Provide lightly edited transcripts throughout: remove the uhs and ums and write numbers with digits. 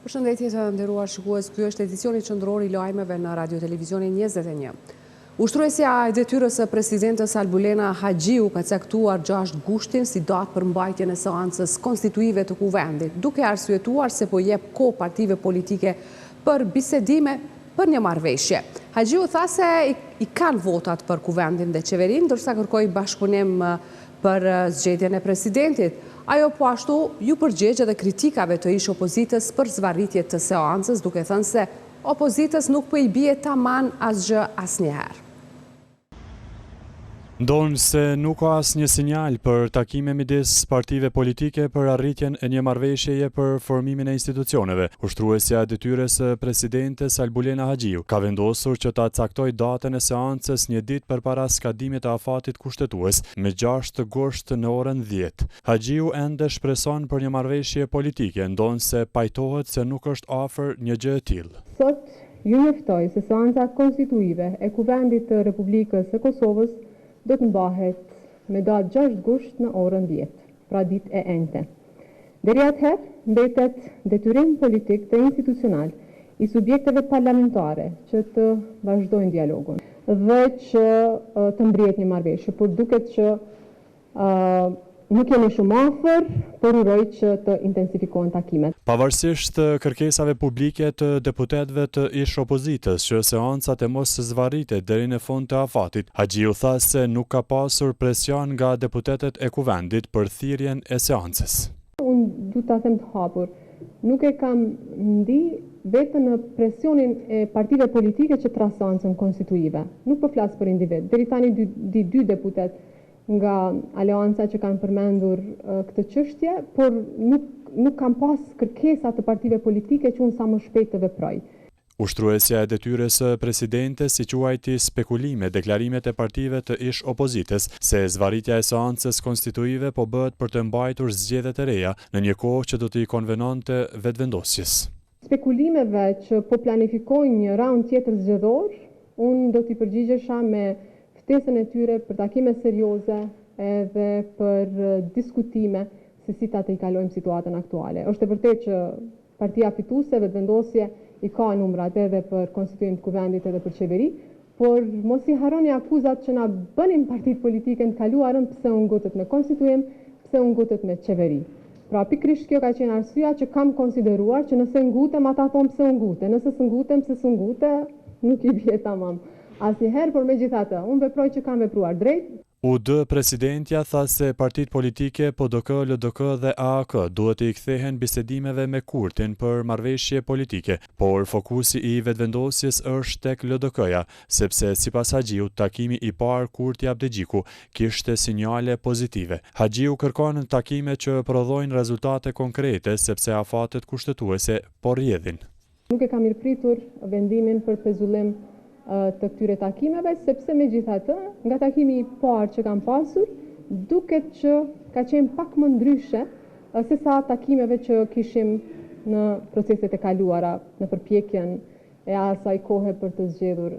Përshëndetje të nderuar shikues, ky është edicioni qendror i lajmeve në Radio Televizionin 21. Ushtruesja e detyrës së presidentes Albulena Haxhiu ka caktuar 6 gushtin si datë për mbajtjen e seancës konstituive të kuvendit, duke arsyetuar se po jep kohë partive politike për bisedime për një marrëveshje. Haxhiu tha se i kanë votat për kuvendin dhe qeverin, ndërsa kërkoi bashkëpunim për zgjedhjen e presidentit. Ajo po ashtu ju përgjigj edhe kritikave të ish opozitës për zvarritje të seancës, duke thënë se opozitës nuk po i bie tamam asgjë asnjëherë. Ndonë se nuk ka asnjë sinjal për takime midis partive politike për arritjen e një marrëveshjeje për formimin e institucioneve. Ushtruesja e detyrës së presidentes Albulena Haxhiu ka vendosur që ta caktoj datën e seancës një ditë përpara skadimit të afatit kushtetues me 6 gusht në orën 10. Haxhiu ende shpreson për një marrëveshje politike, ndonë se pajtohet se nuk është afër një gjë e tillë. Sot ju njoftoj se seanca konstituive e Kuvendit të Republikës së Kosovës do të mbahet me datë 6 gusht në orën 10, pra ditë e enjte. Deri atëherë mbetet detyrim politik dhe institucional i subjekteve parlamentare që të vazhdojnë dialogun dhe që të mbret një marrëveshje, por duket që nuk jemi shumë afër, por uroj që të intensifikohen takimet. Pavarësisht kërkesave publike të deputetëve të ish opozitës që seancat e mos zvarrite deri në fund të afatit, Haxhiu tha se nuk ka pasur presion nga deputetët e kuvendit për thirrjen e seancës. Unë du ta them të hapur, nuk e kam ndi vetëm në presionin e partive politike që tras seancën konstituive. Nuk po flas për individ. Deri tani dy deputet nga aleanca që kanë përmendur këtë çështje, por nuk kam pas kërkesa të partive politike që unë sa më shpejt të veproj. Ushtruesja e detyrës së presidentes si quajti spekulime deklarimet e partive të ish opozitës se zvarritja e seancës konstituive po bëhet për të mbajtur zgjedhjet e reja në një kohë që do t'i konvenonte vetëvendosjes. Spekulimeve që po planifikojnë një raund tjetër zgjedhor, unë do t'i përgjigjesha me ftesën e tyre për takime serioze edhe për diskutime se si ta të i kalojmë situatën aktuale. Është e vërtetë që partia fituese vetëvendosje i ka numrat edhe për konstituim të kuvendit edhe për qeveri, por mos i harroni akuzat që na bënin partitë politike në të kaluarën pse u ngutet me konstituim, pse u ngutet me qeveri. Pra pikërisht kjo ka qenë arsyeja që kam konsideruar që nëse ngutem ata thonë pse u ngute, nëse s'ngutem pse s'u ngute, nuk i bie tamam asnjëherë, por megjithatë, unë veproj që kam vepruar drejt. UD presidentja tha se partitë politike PDK, LDK dhe AAK duhet i kthehen bisedimeve me Kurtin për marrëveshje politike, por fokusi i vetëvendosjes është tek LDK-ja, sepse sipas Haxhiut takimi i parë Kurti Abdexhiku kishte sinjale pozitive. Haxhiu kërkon takime që prodhojnë rezultate konkrete sepse afatet kushtetuese po rrjedhin. Nuk e kam mirëpritur vendimin për pezullim të këtyre takimeve, sepse megjithatë, nga takimi i parë që kam pasur, duket që ka qenë pak më ndryshe se sa takimeve që kishim në proceset e kaluara, në përpjekjen e asaj kohe për të zgjedhur,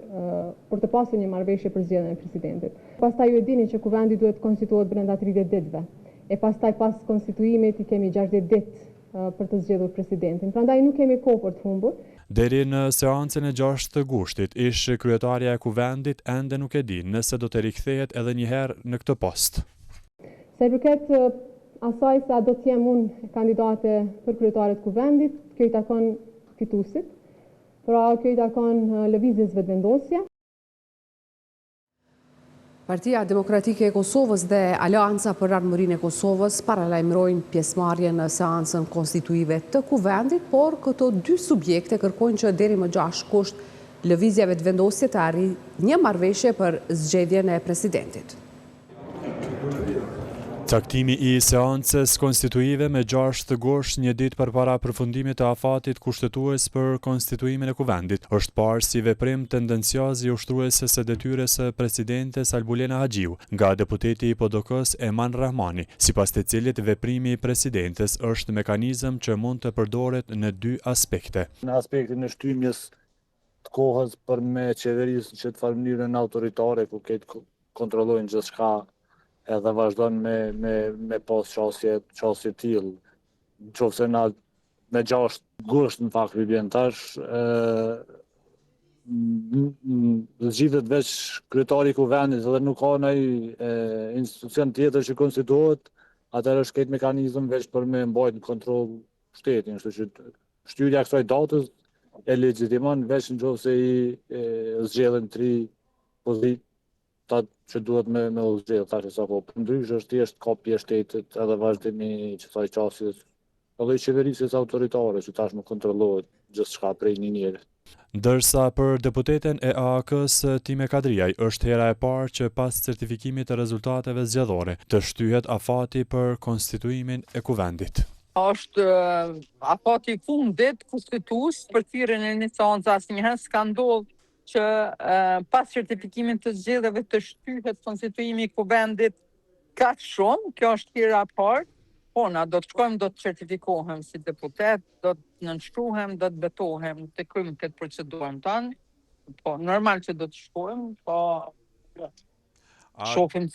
për të pasur një marrëveshje për zgjedhjen e presidentit. Pastaj ju e dini që kuvendi duhet konstituohet brenda 30 ditëve, e pastaj pas konstituimit i kemi 60 ditë për të zgjedhur presidentin. Prandaj nuk kemi kohë për të humbur. Deri në seancën e 6 gushtit, ish kryetaria e kuvendit ende nuk e di nëse do të rikthehet edhe një herë në këtë post. Sa i përket asaj se a do të jem unë kandidate për kryetare të kuvendit, kjo i takon fituesit, pra kjo i takon lëvizjes vetëvendosje. Partia Demokratike e Kosovës dhe Aleanca për Ardhmërinë e Kosovës paralajmërojnë pjesëmarrje në seancën konstituive të kuvendit, por këto dy subjekte kërkojnë që deri më 6 gusht lëvizja vetëvendosje të arrijë një marrëveshje për zgjedhjen e presidentit. Caktimi i seancës konstituive me 6 gusht një ditë përpara përfundimit të afatit kushtetues për konstituimin e kuvendit është parë si veprim tendencioz i ushtrueses së detyrës së presidentes Albulena Haxhiu nga deputeti i PDK-s Eman Rahmani, sipas të cilit veprimi i presidentes është mekanizëm që mund të përdoret në 2 aspekte. Në aspektin e shtymjes të kohës për me qeverisë që të farë mënyrën autoritare ku këtë kontrollojnë gjithçka edhe vazhdojnë me pas qasje tillë. Nëse na me 6 gusht në fakt vjen tash, zgjidhet veç kryetari i kuvendit dhe nuk ka ndonjë institucion tjetër që konstituohet, atëherë është këtë mekanizëm veç për me mbajtë në kontroll shtetin, kështu që shtyria e kësaj datës e legjitimon veç nëse i zgjedhin 3 pozitat që duhet me zgjedh tash sapo. Ndryshe është thjesht kopje e shtetit edhe vazhdimi i kësaj qasjes edhe i qeverisjes autoritare që tash nuk kontrollohet gjithçka prej një njeri. Ndërsa për deputeten e AAK-s Time Kadriaj është hera e parë që pas certifikimit të rezultateve zgjedhore të shtyhet afati për konstituimin e kuvendit. Është afati i fundit konstitues për thirrjen e një seance, asnjëherë s'ka ndodhur që pas certifikimit të zgjedhjeve të shtyhet konstituimi i kuvendit kaq shumë. Kjo është hera e parë. Po, na do të shkojmë, do të certifikohem si deputet, do të nënshkruhem, do të betohem, të kryjmë këtë procedurën tonë. Po, normal që do të shkojmë, po shohim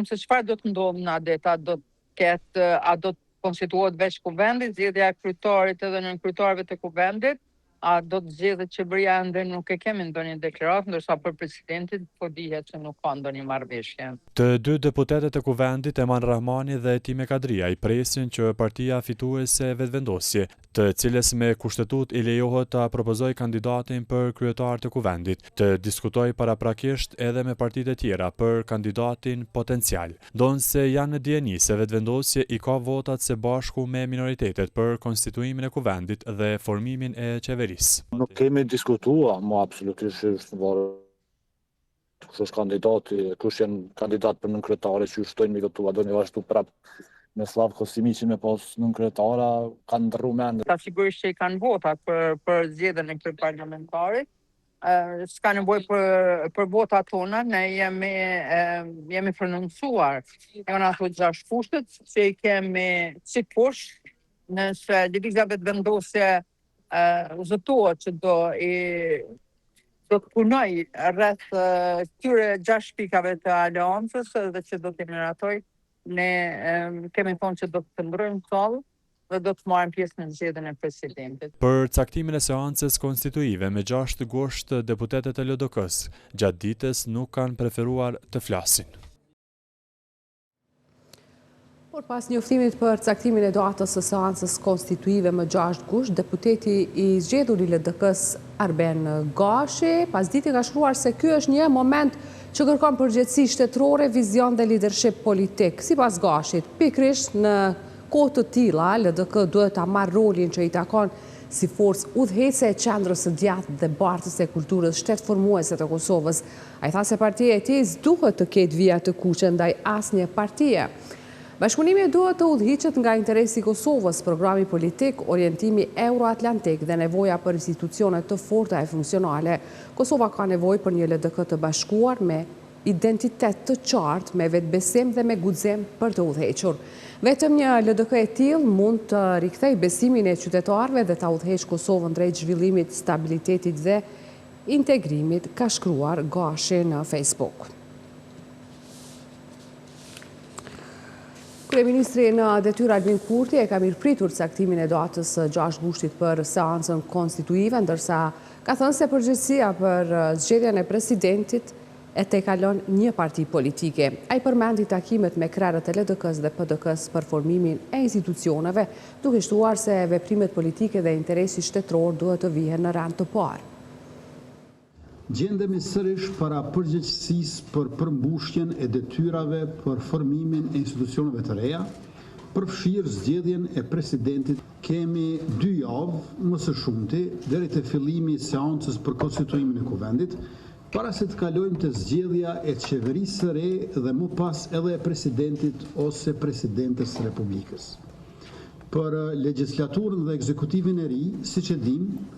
se çfarë do të ndodhë në adeta, do të ketë, a do të konstituohet veç kuvendi, zgjedhja e kryetarit edhe nënkryetarëve të kuvendit, a do të zgjedhet qeveria, ende nuk e kemi ndonjë deklaratë, ndërsa për presidentin po dihet që nuk ka ndonjë marrëveshje. Të dy deputetet e kuvendit, Eman Rahmani dhe Time Kadriaj, presin që partia fituese vetvendosje, të cilës me kushtetut i lejohet të propozoj kandidatin për kryetar të kuvendit, të diskutoj paraprakisht edhe me partitë e tjera për kandidatin potencial. Donë se janë në dieni se vetvendosje i ka votat së bashku me minoritetet për konstituimin e kuvendit dhe formimin e qeverisë. Nuk kemi diskutua, mo absolutisht është në varë kush është kandidati, kush janë kandidat për nënkryetare që shtojnë me votua, do një vazhdu prap me Slavko Simiqin me pas nënkryetara, kanë ndrru mend. Ta sigurisht që i kanë votat për zgjedhjen e këtij parlamentari. S'ka nevojë për votat tona, ne jemi prononcuar. Janë ato 6 kushtet që i kemi sikush, nëse lëvizja vetvendosje zëtohet që do të punoj rreth këtyre 6 pikave të aleancës dhe që do të meratoj, ne kemi thonë që do të qëndrojmë tollë dhe do të marrim pjesë në zgjedhjen e presidentit. Për caktimin e seancës konstituive me 6 gusht, deputetet e LDK-s gjatë ditës nuk kanë preferuar të flasin. Por pas njoftimit për caktimin e datës së seancës konstituive më 6 gusht, deputeti i zgjedhur i LDK-s Arben Gashi, pas dite ka shkruar se ky është një moment që kërkon përgjegjësi shtetërore, vizion dhe lidership politik. Sipas Gashit, pikërisht në kohë të tilla, LDK duhet ta marrë rolin që i takon si forcë udhëheqëse e qendrës së djathtë dhe bartës e kulturës shtetformuese të Kosovës. Ai tha se partia e tij duhet të ketë vija të kuqe ndaj asnjë partie. Bashkëpunimi duhet të udhëhiqet nga interesi i Kosovës, programi politik, orientimi euroatlantik dhe nevoja për institucione të forta e funksionale. Kosova ka nevojë për një LDK të bashkuar me identitet të qartë, me vetbesim dhe me guxim për të udhëhequr. Vetëm një LDK e tillë mund të rikthejë besimin e qytetarëve dhe ta udhëheqë Kosovën drejt zhvillimit, stabilitetit dhe integrimit, ka shkruar Gashi në Facebook. Kryeministri në detyrë Albin Kurti e ka mirëpritur caktimin e datës 6 gushtit për seancën konstituive, ndërsa ka thënë se përgjegjësia për zgjedhjen e presidentit e tejkalon një parti politike. Ai përmendi takimet me krerët e LDK-s dhe PDK-s për formimin e institucioneve, duke shtuar se veprimet politike dhe interesi shtetëror duhet të vihen në rand të parë. Gjendemi sërish para përgjegjësisë për përmbushjen e detyrave për formimin e institucioneve të reja, përfshirë zgjedhjen e presidentit. Kemi 2 javë, më së shumti, deri te fillimi i seancës për konstituimin e kuvendit, para se të kalojmë te zgjedhja e qeverisë së re dhe më pas edhe e presidentit ose presidentes së Republikës. Për legjislaturën dhe ekzekutivin e ri, siç e dimë,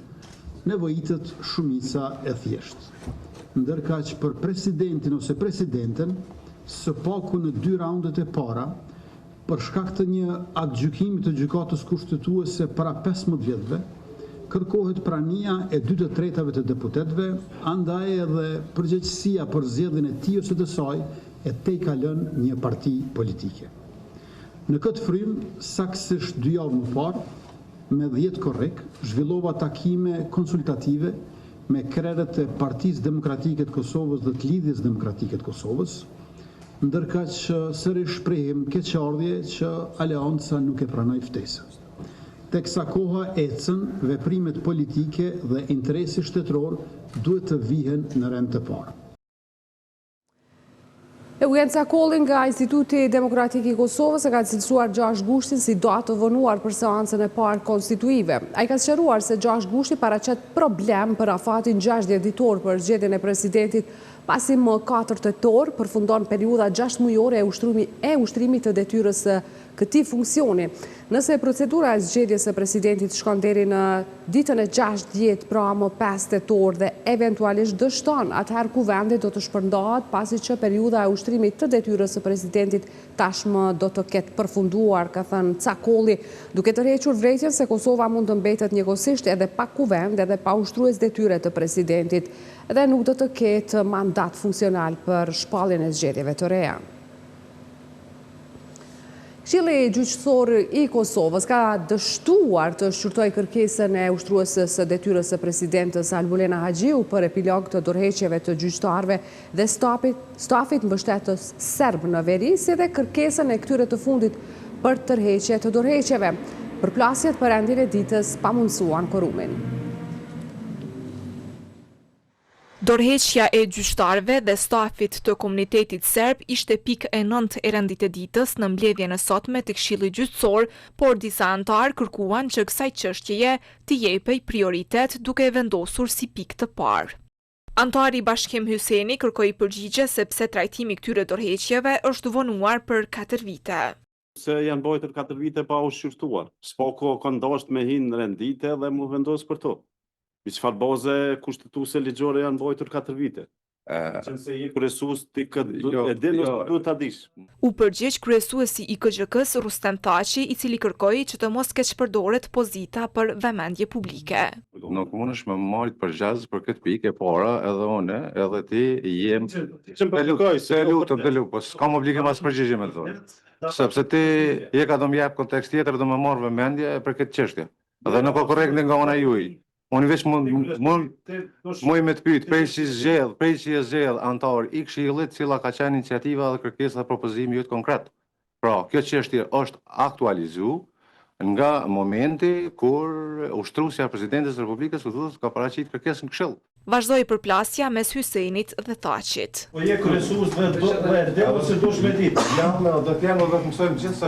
nevojitet shumica e thjeshtë. Ndërkaq për presidentin ose presidenten, së paku në 2 raundet e para, për shkak të një aktgjykimi të gjykatës kushtetuese para 15 vjetëve, kërkohet prania e 2/3 të deputetëve, andaj edhe përgjegjësia për zgjedhjen e tij ose të saj e tejkalon një parti politike. Në këtë frym, saktësisht 2 javë më parë, me 10 korrek, zhvillova takime konsultative me krerët e Partisë Demokratike të Kosovës dhe të Lidhjes Demokratike të Kosovës, ndërka që sërish shprehim keqardhje që aleanca nuk e pranoi ftesën. Teksa koha ecën, veprimet politike dhe interesi shtetëror duhet të vihen në rend të parë. Eugenca Kolli nga Instituti Demokratik i Kosovës e ka cilësuar 6 gushtin si datë të vonuar për seancën e parë konstituive. Ai ka sqaruar se 6 gushti paraqet problem për afatin 60 ditor për zgjedhjen e presidentit, pasi më 4 tetor përfundon periudha 6 mujore e ushtrimit të detyrës së këtij funksioni. Nëse procedura e zgjedhjes së presidentit shkon deri në ditën e 60 pra më 5 tetor dhe eventualisht dështon, atëherë kuvendi do të shpërndahet pasi që periudha e ushtrimit të detyrës së presidentit tashmë do të ketë përfunduar, ka thënë Cakolli, duke tërhequr vërejtjen se Kosova mund të mbetet njëkohësisht edhe pa kuvend edhe pa ushtrues detyre të presidentit dhe nuk do të ketë mandat funksional për shpalljen e zgjedhjeve të reja. Këshilli gjyqësor i Kosovës ka dështuar të shqyrtojë kërkesën e ushtruesës së detyrës së presidentës Albulena Haxhiu për epilog të dorëheqjeve të gjyqtarëve dhe stafit mbështetës serb në veri, si dhe kërkesën e këtyre të fundit për tërheqje të dorëheqjeve. Përplasjet për endin e ditës pamundsuan quorumin. Dorëheqja e gjyqtarëve dhe stafit të komunitetit serb ishte pikë e 9 e rendit e ditës në mbledhjen e sotme të Këshillit Gjyqësor, por disa anëtar kërkuan që kësaj çështjeje t'i jepej prioritet duke e vendosur si pikë të parë. Antari Bashkim Hyseni kërkoi përgjigje sepse trajtimi i këtyre dorëheqjeve është vonuar për 4 vite. Se janë bojtër 4 vite pa u shqyrtuar. S'po kanë dashur me hinë në rendite dhe mu vendos për to. I çfarë baze kushtetuese ligjore janë bojtur 4 vite. Qëse i kryesues ti e din duhet ta dish. U përgjigj kryesuesi i KGK-s Rustem Thaçi, i cili kërkoi që të mos keq përdoret pozita për vëmendje publike. Nuk mundesh me marrit përgjas për këtë pikë e para, edhe unë, edhe ti jem. Të lutem, po s'kam obligim as përgjigje me thonë. Sepse ti je ka do më jap kontekst tjetër do më marr vëmendje për këtë çështje. Dhe nuk ka korrekt nga ana juaj. Unë veç mund me të pyet, prej që e zgjedh antar i Këshillit, cila ka qenë iniciativa dhe kërkesa dhe propozimi jot konkret. Pra, kjo çështje është aktualizuar nga momenti kur ushtruesja e presidentes së Republikës ka paraqit kërkesën në Këshill. Vazhdoi përplasja mes Hysenit dhe Thaçit. Po je kryesues dhe se dush me ditë. Do të janë do të mësojmë gjithë se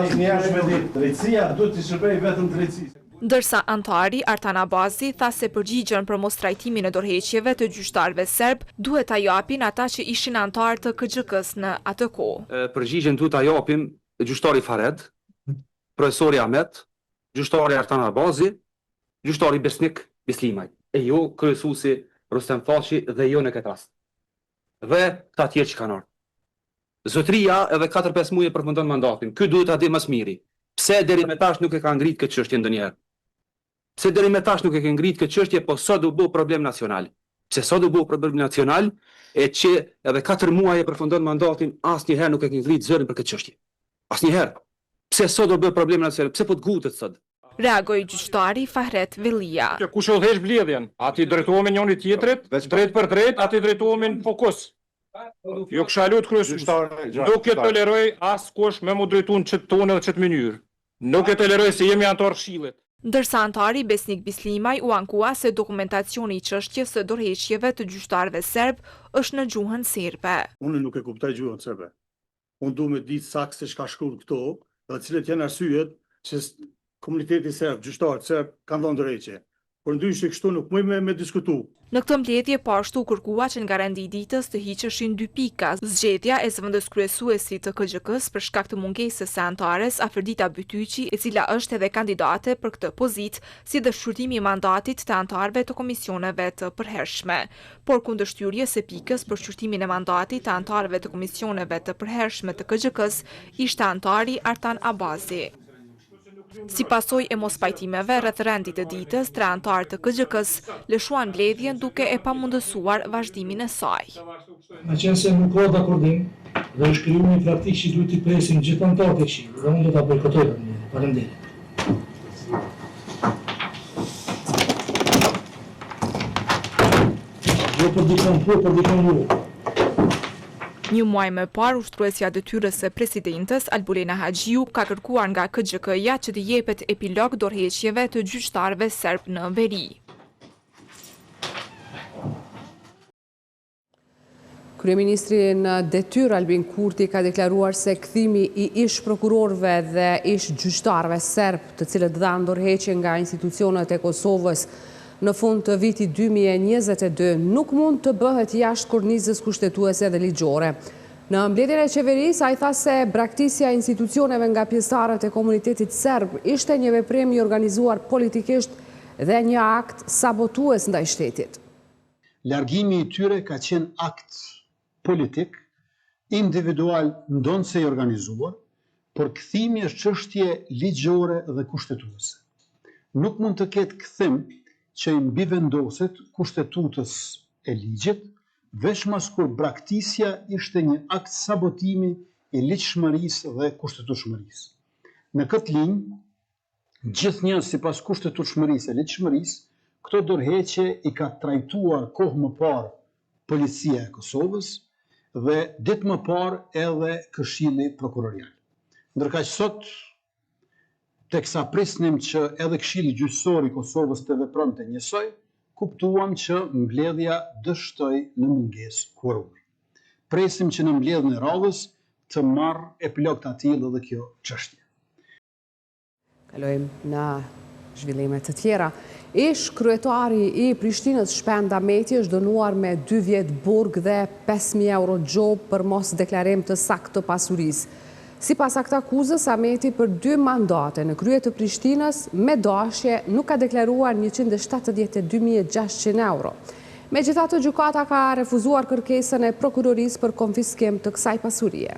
asnjëherë me ditë. Drejtësia duhet të shërbejë vetëm drejtësisë. Ndërsa antari Artan Abazi tha se përgjigjen për mos trajtimin e dorëheqjeve të gjyqtarëve serb duhet ta japin ata që ishin antar të KGK-s në atë kohë. Përgjigjen duhet ta japim gjyqtari Fared, profesori Ahmet, gjyqtari Artan Abazi, gjyqtari Besnik Bislimaj, e jo kryesuesi Rustem Thaçi dhe jo në këtë rast. Dhe ta tjerë që kanë ardhur. Zotëria edhe 4-5 muaj e përfundon mandatin. Ky duhet ta di më së miri. Pse deri me tash nuk e ka ngrit këtë çështje ndonjëherë? Pse deri me tash nuk e ke ngrit këtë çështje, po sot u bë problem nacional. Pse sot u bë problem nacional e që edhe 4 muaj e përfundon mandatin, asnjëherë nuk e ke ngrit zërin për këtë çështje. Asnjëherë. Pse sot u bë problem nacional? Pse po të gutet sot? Reagoi gjyqtari Fahret Vellia. Kush e udhëheq mbledhjen? Ati drejtohemi njëri tjetrit, drejt për drejt, ati drejtohemi në fokus. Jo kisha lut kryesues. Nuk e toleroj askush me mu drejtu në çet tonë dhe çet mënyrë. Nuk e toleroj se jemi antar Këshillit. Ndërsa antari Besnik Bislimaj u ankua se dokumentacioni i çështjes së dorëheqjeve të gjyqtarëve serb është në gjuhën serbe. Unë nuk e kuptoj gjuhën serbe. Unë duhet të di saktë se çka shkruan këto, dhe cilët janë arsyet që komuniteti serb, gjyqtarët serb kanë dhënë dorëheqje. Por ndryshe kështu nuk mund me diskutu. Në këtë mbledhje po ashtu kërkua që nga rendi i ditës të hiqeshin 2 pika. Zgjedhja e zëvendës kryesuesit të KGK-s për shkak të mungesës së antares Aferdita Bytyqi, e cila është edhe kandidate për këtë pozitë, si dhe shqyrtimi i mandatit të antarëve të komisioneve të përhershme. Por kundërshtyrjes së pikës për shqyrtimin e mandatit të antarëve të komisioneve të përhershme të KGK-s ishte antari Artan Abazi. Si pasojë e mos pajtimeve rreth rendit të ditës, 3 antarë të KGK-s lëshuan mbledhjen duke e pamundësuar vazhdimin e saj. Me qenë se nuk ka dakordim dhe është krijuar një praktikë që duhet të presin gjithë antarët e Këshillit, dhe unë do ta bojkotoj. Faleminderit. Jo për dikon po, për dikon jo. Një muaj më parë, ushtruesja detyrës së presidentes Albulena Haxhiu ka kërkuar nga KXK-ja që të jepet epilog dorëheqjeve të gjyqtarëve serb në veri. Kryeministri në detyrë Albin Kurti ka deklaruar se kthimi i ish prokurorëve dhe ish gjyqtarëve serb, të cilët dhanë dorëheqje nga institucionet e Kosovës në fund të vitit 2022, nuk mund të bëhet jashtë kornizës kushtetuese dhe ligjore. Në mbledhjen e qeverisë, ai tha se braktisja e institucioneve nga pjesëtarët e komunitetit serb ishte një veprim i organizuar politikisht dhe një akt sabotues ndaj shtetit. Largimi i tyre ka qenë akt politik, individual ndonse i organizuar, por kthimi është çështje ligjore dhe kushtetuese. Nuk mund të ketë kthim që i mbivendoset kushtetutës e ligjit, veçmas kur braktisja ishte një akt sabotimi i ligjshmërisë dhe kushtetueshmërisë. Në këtë linjë, gjithnjë sipas kushtetueshmërisë e ligjshmërisë, këto dorëheqje i ka trajtuar kohë më parë Policia e Kosovës dhe ditë më parë edhe Këshilli Prokurorial. Ndërkaq sot, teksa prisnim që edhe Këshilli Gjyqësor i Kosovës të vepronte njësoj, kuptuam që mbledhja dështoi në mungesë kvorumi. Presim që në mbledhjen e radhës të marrë epilog të tillë edhe kjo çështje. Kalojmë në zhvillime të tjera. Ish kryetari i Prishtinës Shpend Ahmeti është dënuar me 2 vjet burg dhe 5.000 euro gjob për mos deklarim të saktë të pasurisë. Sipas këtij akuzës, Ahmeti për 2 mandate në krye të Prishtinës me dashje nuk ka deklaruar 172.600 euro. Megjithatë, gjykata ka refuzuar kërkesën e prokurorisë për konfiskim të kësaj pasurie.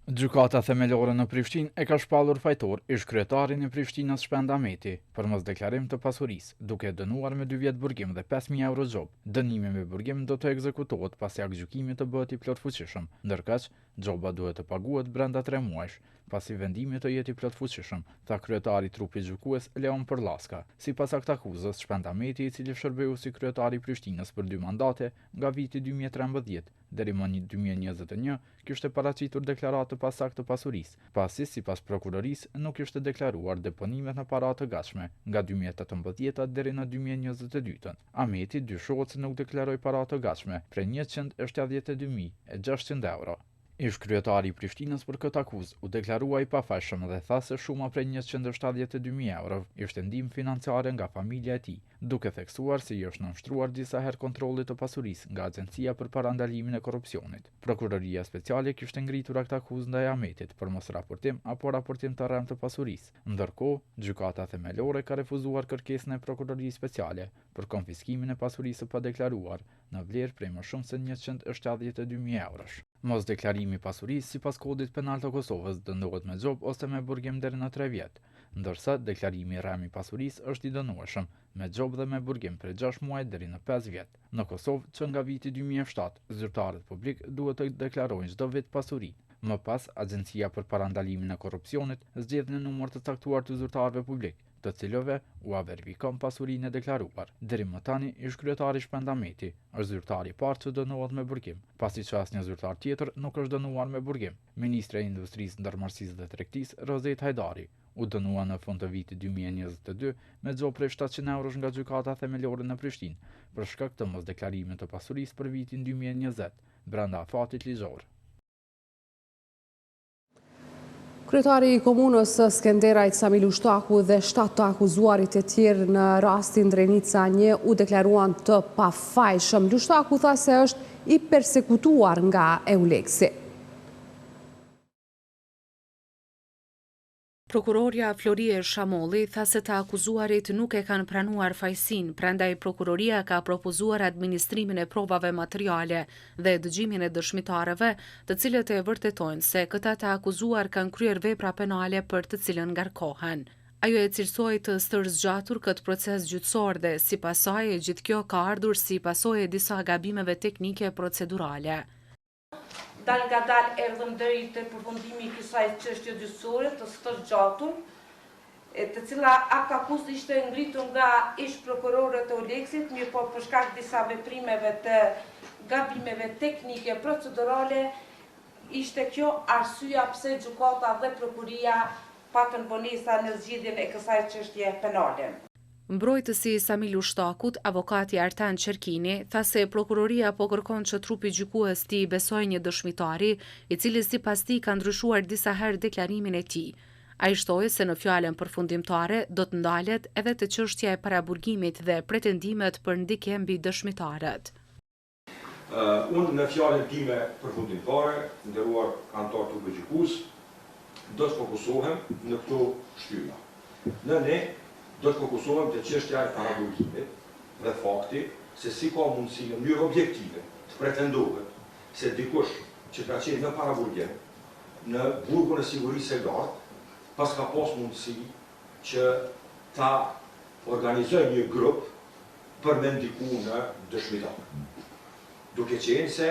Gjykata themelore në Prishtinë e ka shpallur fajtor ish kryetarin e Prishtinës Shpend Ahmeti për mos deklarim të pasurisë, duke dënuar me 2 vjet burgim dhe 5.000 euro gjob. Dënimi me burgim do të ekzekutohet pasi aktgjykimi të bëhet i plotfuqishëm, ndërkaq gjoba duhet të paguhet brenda 3 muajsh, pasi vendimi të jetë i plotfuqishëm, tha kryetari i trupit gjykues Leon Përllaska. Sipas këtij akuzës, Shpend Ahmeti, i cili shërbeu si kryetari i Prishtinës për 2 mandate nga viti 2013 deri më 2021, kishte paraqitur deklaratë të pasaktë të pasurisë, pasi sipas prokurorisë nuk ishte deklaruar deponimet në para të gatshme nga 2018 deri në 2022. Ahmeti dyshohet se nuk deklaroi para të gatshme prej 172.600 euro. Ish kryetari i Prishtinës për këtë akuzë u deklarua i pafajshëm dhe tha se shuma prej 172.000 euro ishte ndihmë financiare nga familja e tij, duke theksuar se i është nënshtruar disa herë kontrollit të pasurisë nga Agencia për Parandalimin e Korrupsionit. Prokuroria Speciale kishte ngritur këtë akuzë ndaj Ahmetit për mos raportim apo raportim të rrem të pasurisë. Ndërkohë, gjykata themelore ka refuzuar kërkesën e Prokurorisë Speciale për konfiskimin e pasurisë së padeklaruar në vlerë prej më shumë se 172.000 eurosh. Mos deklarimi i pasurisë sipas kodit penal të Kosovës dënohet me gjob ose me burgim deri në 3 vjet, ndërsa deklarimi i rrem i pasurisë është i dënueshëm me gjob dhe me burgim prej 6 muaj deri në 5 vjet. Në Kosovë, që nga viti 2007, zyrtarët publik duhet të deklarojnë çdo vit pasuri. Më pas, Agencia për Parandalimin e Korrupsionit zgjedh një numër të caktuar të zyrtarëve publik, të cilëve u verifikon pasurinë e deklaruar. Deri më tani, ish kryetari Shpend Ahmeti është zyrtari i parë që dënohet me burgim, pasi që asnjë zyrtar tjetër nuk është dënuar me burgim. Ministra e Industrisë, Ndërmarrësisë dhe Tregtisë, Rozet Hajdari, u dënua në fund të vitit 2022 me gjob prej 700 eurosh nga gjykata themelore në Prishtinë për shkak të mosdeklarimit të pasurisë për vitin 2020 brenda afatit ligjor. Kryetari i komunës Skenderajt Samil Ushtaku dhe 7 të akuzuarit e tjerë në rastin Drenica 1 u deklaruan të pafajshëm. Ushtaku tha se është i persekutuar nga Euleksi. Prokuroria Florie Shamolli tha se të akuzuarit nuk e kanë pranuar fajsin, prandaj prokuroria ka propozuar administrimin e provave materiale dhe dëgjimin e dëshmitarëve, të cilët e vërtetojnë se këta të akuzuar kanë kryer vepra penale për të cilën ngarkohen. Ajo e cilësoi të stërzgjatur këtë proces gjyqësor dhe sipas saj gjithë kjo ka ardhur si pasojë e disa gabimeve teknike procedurale. Dal nga dal erdhëm deri te përfundimi i kësaj çështje gjyqësore të stërzgjatur të cila akakus ishte ngritur nga ish prokurorët e Oleksit, mirë po për shkak disa veprimeve të gabimeve teknike, procedurale, ishte kjo arsyeja pse gjykata dhe prokuria patën vonesa në zgjidhjen e kësaj çështje penale. Mbrojtësi Samil Ushtakut, avokati Artan Qerkini, tha se prokuroria po kërkon që trupi gjykues t'i besojë një dëshmitari, i cili sipas tij ka ndryshuar disa herë deklarimin e tij. Ai shtoi se në fjalën përfundimtare do të ndalet edhe te çështja e paraburgimit dhe pretendimet për ndikje mbi dëshmitarët. Unë në fjalën time përfundimtare, nderuar anëtar të gjykues, do të fokusohem në këto shtylla. Ne do të fokusohem te çështja e paraburgimit dhe fakti se si ka mundësi në mënyrë objektive të pretendohet se dikush që ka qenë në paraburgim në burgun e sigurisë së lartë pas ka pas mundësi që ta organizoj një grup për me ndiku në dëshmitar. Duke qenë se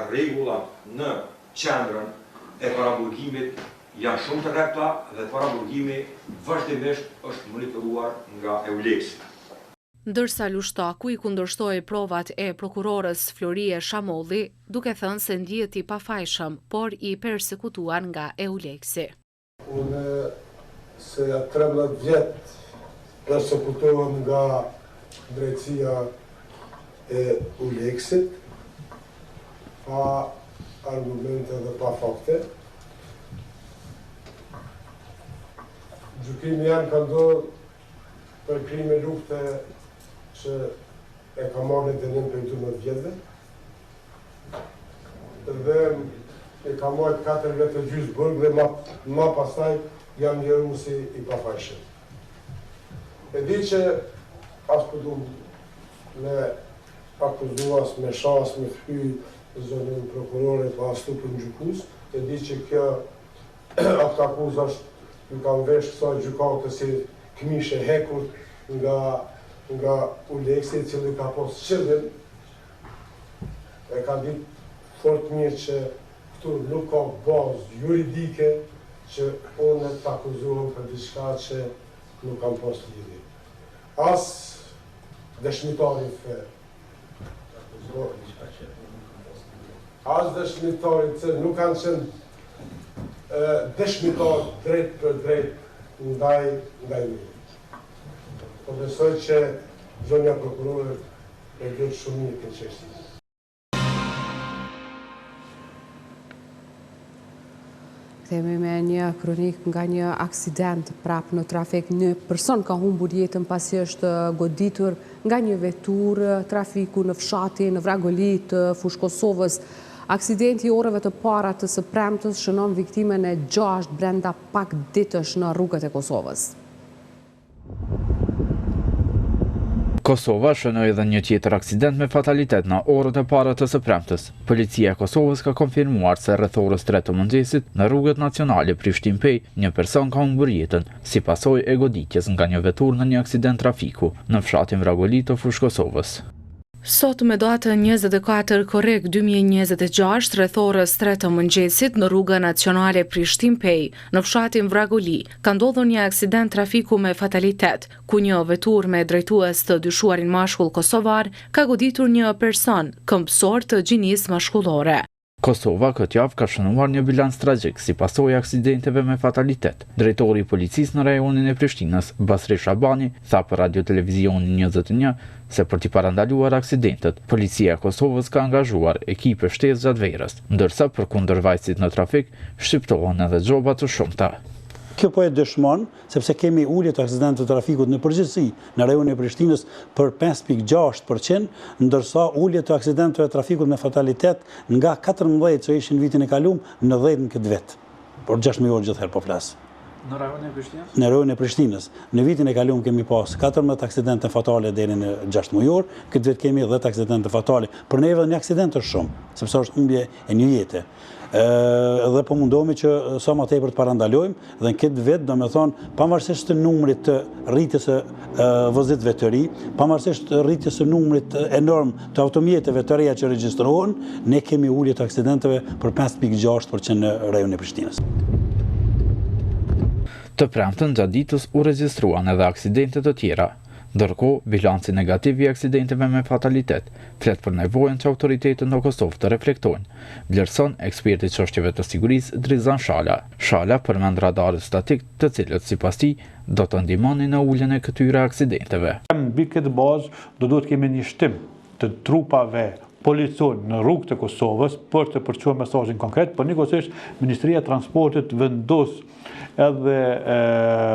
rregullat në qendrën e paraburgimit janë shumë të rrepta dhe paraburgimi vazhdimisht është monitoruar nga Euleksi. Ndërsa Ushtaku i kundërshtoi provat e prokurorës Florie Shamolli, duke thënë se ndihet i pafajshëm, por i persekutuar nga Euleksi. Unë se 13 vjet persekutohem nga drejtësia e Euleksit, pa argumente dhe pa fakte. Gjykimi janë ka ndodhur për krime lufte që e ka marrë në dënim për 12 vjetëve dhe e ka marrë 4 vjetë gjysmë burg dhe ma pastaj jam njëru si i pafajshëm. E di që as përdu me akuzuas, me shas, me fhy zonën prokurore pa as tupën gjykus, e di që kjo atë akuz është nuk kam vesh kësa gjykate si këmishe hekur nga Uleksi, cili ka pos qëllim, e ka ditë fort mirë që këtu nuk ka bazë juridike që unë të akuzohem për diçka që nuk kam pos lidhje. As dëshmitari fer, as dëshmitari që nuk kanë qenë dëshmitar drejt për drejt ndaj një. Po besoj që zonja prokurore e dhëtë shumë një këtë çështje. Kthehemi me një kronik nga një aksident prap në trafik. Një person ka humbur jetën pasi është goditur nga një veturë trafiku në fshatin në Vragoli të Fushë Kosovës. Aksidenti i orëve të para të së premtës shënon viktimen e 6 brenda pak ditësh në rrugët e Kosovës. Kosova shënoi edhe një tjetër aksident me fatalitet në orët e para të së premtës. Policia e Kosovës ka konfirmuar se rreth orës 3 të mëngjesit në rrugët nacionale Prishtinë-Pej një person ka humbur jetën si pasojë e goditjes nga një veturë në një aksident trafiku në fshatin Vragoli të Fushë Kosovës. Sot me datën 24 korrekt 2026, rreth orës 3 të mëngjesit në rrugën nacionale Prishtinë-Pej, në fshatin Vragoli, ka ndodhur një aksident trafiku me fatalitet, ku një veturë me drejtues të dyshuarin mashkull kosovar ka goditur një person këmbësor të gjinisë mashkullore. Kosova këtë javë ka shënuar një bilans tragjik si pasojë e aksidenteve me fatalitet. Drejtori i policisë në rajonin e Prishtinës, Basri Shabani, tha për Radio Televizionin 21 se për t'i parandaluar aksidentet, policia e Kosovës ka angazhuar ekipe shtesë gjatë verës, ndërsa për kundër vajzit në trafik shqiptohen edhe gjoba të shumta. Kjo po e dëshmon, sepse kemi ullje të aksidentëve të trafikut në përgjithësi në rajonin e Prishtinës për 5.6%, ndërsa ullje të aksidentëve të trafikut me fatalitet nga 14 që ishin vitin e kalum në 10 në këtë vetë. Por 6 orë gjithherë po flasë. Në rajonin e Prishtinës? Në rajonin e Prishtinës. Në vitin e kalum kemi pas 14 aksidente fatale deri në 6 mujor, këtë vetë kemi 10 aksidente fatale. Për neve një aksident është shumë, sepse është humbje e një jete. Dhe po mundohemi që sa më tepër të parandalojmë dhe në këtë vetë do me thonë pavarësisht të numrit të rritjes së vozitëve të ri, pavarësisht të rritjes së numrit enorm të automjeteve të reja që regjistrohen, ne kemi ulje të aksidenteve për 5.6% në rajonin e Prishtinës. Të premtën gjatë ditës u regjistruan edhe aksidente të tjera. Ndërkohë, bilanci negativ i aksidenteve me fatalitet flet për nevojën që autoritetet në Kosovë të reflektojnë, vlerëson eksperti i çështjeve të sigurisë Drizan Shala. Shala përmend radarët statik, të cilët sipas tij do të ndihmonin në uljen e këtyre aksidenteve. Mbi këtë bazë do duhet kemi një shtim të trupave policor në rrugët e Kosovës për të përçuar mesazhin konkret, por njëkohësisht Ministria e Transportit vendos edhe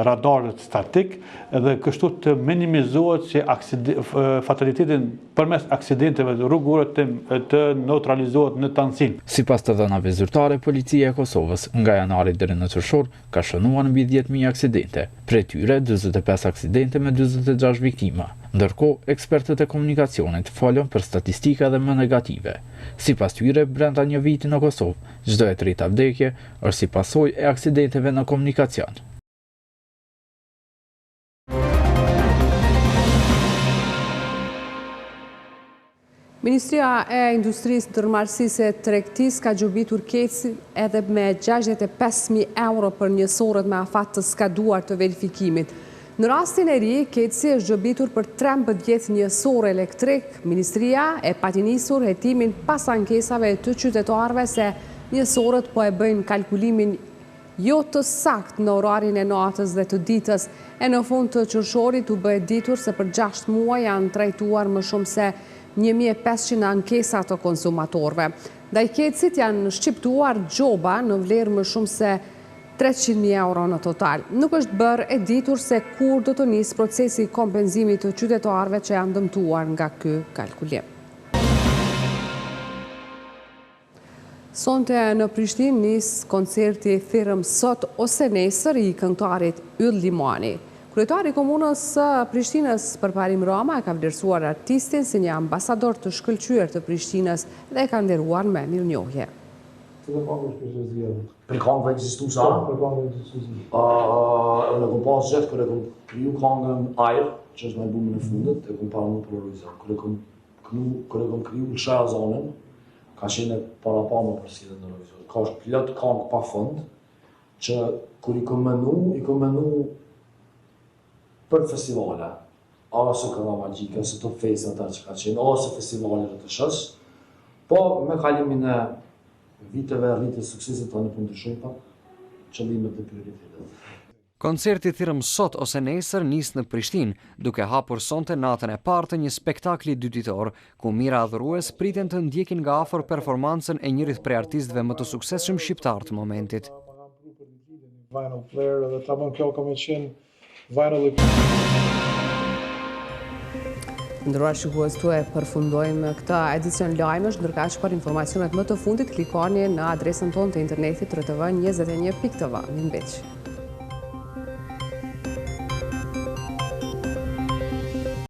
radarët statik dhe kështu të minimizohet që fatalitetin përmes aksidenteve rrugore të neutralizohet në tansin. Sipas të dhënave zyrtare, policia e Kosovës nga janari deri në qershor ka shënuar mbi 10.000 aksidente, prej tyre 45 aksidente me 46 viktima. Ndërkohë, ekspertët e komunikacionit folën për statistika dhe më negative. Sipas tyre, brenda një viti në Kosovë, çdo e treta vdekje është si pasojë e aksidenteve në komunikacion. Ministria e Industrisë, Ndërmarrësisë e Tregtisë ka gjobitur Kecin edhe me 65.000 euro për njësorët me afat të skaduar të verifikimit. Në rastin e ri, Keci është gjobitur për 13 njësor elektrik. Ministria e pati nisur hetimin pas ankesave të qytetarëve se njësorët po e bëjnë kalkulimin jo të sakt në orarin e natës dhe të ditës, e në fund të qershorit u bëhet ditur se për 6 muaj janë trajtuar më shumë se 1.500 ankesa të konsumatorëve. Ndaj Kecit janë shqiptuar gjoba në vlerë më shumë se 300.000 euro në total. Nuk është bërë e ditur se kur do të nisë procesi kompenzimit të qytetarëve që janë dëmtuar nga ky kalkulim. Sonte në Prishtinë nis koncerti Thirrëm sot ose nesër i këngëtarit Yll Limani. Kryetari i komunës së Prishtinës Përparim Rama ka vlerësuar artistin si një ambasador të shkëlqyer të Prishtinës dhe ka nderuar me mirënjohje. Për kongëve ekzistu sa? Për kongëve ekzistu sa? Në kom pas gjithë kërë kom kriju kongën Ajr, që është me albumin e fundit, e kom para më për Eurovizon. Kërë kom kriju Lëshaja Zonën, ka qenë para pa më përsidhe në Eurovizon. Ka është plot kongë pa fund, që kër i kom menu për festivale, ose këra magjike, ose Top Face ata që ka qenë, ose festivale rëtëshës, po me kalimin e viteve rritjes suksesit të në pëndryshojnë pa qëllimet dhe prioritetet. Koncerti Thirrëm sot ose nesër nis në Prishtinë, duke hapur sonte natën e parë të një spektakli dyditor, ku mira adhurues priten të ndjekin nga afër performancën e njërit prej artistëve më të suksesshëm shqiptar të momentit. Vinyl player dhe ta bën kjo ka më qenë vinyl. Ndëruar shikues, tu e përfundojmë këtë edicion lajmesh, ndërkaq për informacionet më të fundit klikoni në adresën tonë të internetit rtv21.tv. Mirëmbëngjes.